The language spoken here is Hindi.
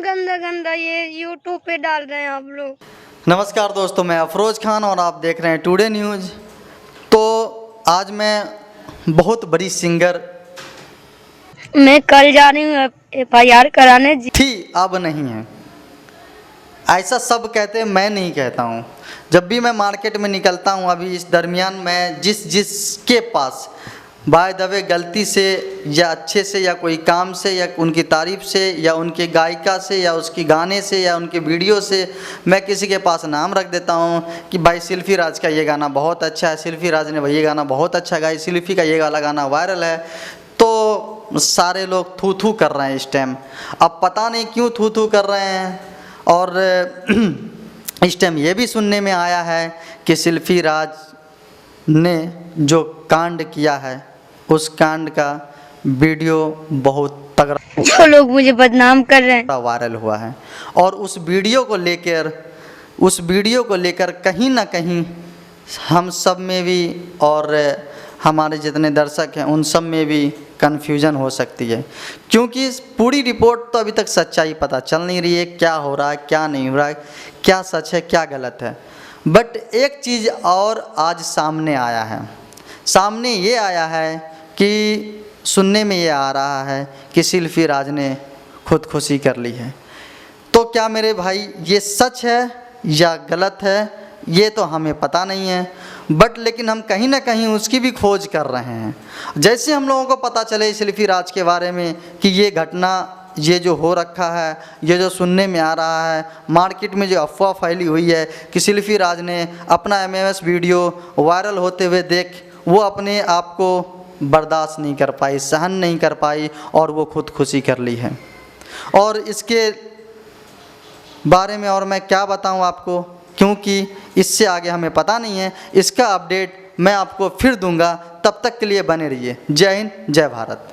गंदा गंदा ये यूट्यूब पे डाल रहे हैं आप लोग। नमस्कार दोस्तों, मैं अफरोज खान और आप देख रहे हैं टुडे न्यूज़। तो आज मैं बहुत बड़ी सिंगर मैं कल जा रही हूँ FIR कराने थी, अब नहीं है, ऐसा सब कहते हैं, मैं नहीं कहता हूँ। जब भी मैं मार्केट में निकलता हूँ, अभी इस दरमियान मैं जिसके पास बाय द वे गलती से या अच्छे से या कोई काम से या उनकी तारीफ़ से या उनके गायिका से या उसकी गाने से या उनके वीडियो से मैं किसी के पास नाम रख देता हूँ कि भाई शिल्पी राज का ये गाना बहुत अच्छा है, शिल्पी राज ने भाई ये गाना बहुत अच्छा गाया, शिल्पी का ये वाला गाना वायरल है, तो सारे लोग थू थू कर रहे हैं इस टाइम। अब पता नहीं क्यों थू थू कर रहे हैं। और इस टाइम ये भी सुनने में आया है कि शिल्पी राज ने जो कांड किया है उस कांड का वीडियो बहुत तगड़ा, जो लोग मुझे बदनाम कर रहे हैं, वायरल हुआ है। और उस वीडियो को लेकर कहीं ना कहीं हम सब में भी और हमारे जितने दर्शक हैं उन सब में भी कन्फ्यूजन हो सकती है, क्योंकि पूरी रिपोर्ट तो अभी तक सच्चाई पता चल नहीं रही है, क्या हो रहा है क्या नहीं हो रहा है, क्या सच है क्या गलत है। बट एक चीज़ और आज सामने आया है, सामने ये आया है कि सुनने में ये आ रहा है कि शिल्पी राज ने खुदकुशी कर ली है। तो क्या मेरे भाई ये सच है या गलत है ये तो हमें पता नहीं है, बट लेकिन हम कहीं ना कहीं उसकी भी खोज कर रहे हैं। जैसे हम लोगों को पता चले शिल्पी राज के बारे में कि ये घटना, ये जो हो रखा है, ये जो सुनने में आ रहा है, मार्केट में जो अफवाह फैली हुई है कि शिल्पी राज ने अपना MMS वीडियो वायरल होते हुए देख वो अपने आप को बर्दाश्त नहीं कर पाई, सहन नहीं कर पाई और वो खुदकुशी कर ली है। और इसके बारे में और मैं क्या बताऊं आपको, क्योंकि इससे आगे हमें पता नहीं है। इसका अपडेट मैं आपको फिर दूंगा, तब तक के लिए बने रहिए। जय हिंद, जय भारत।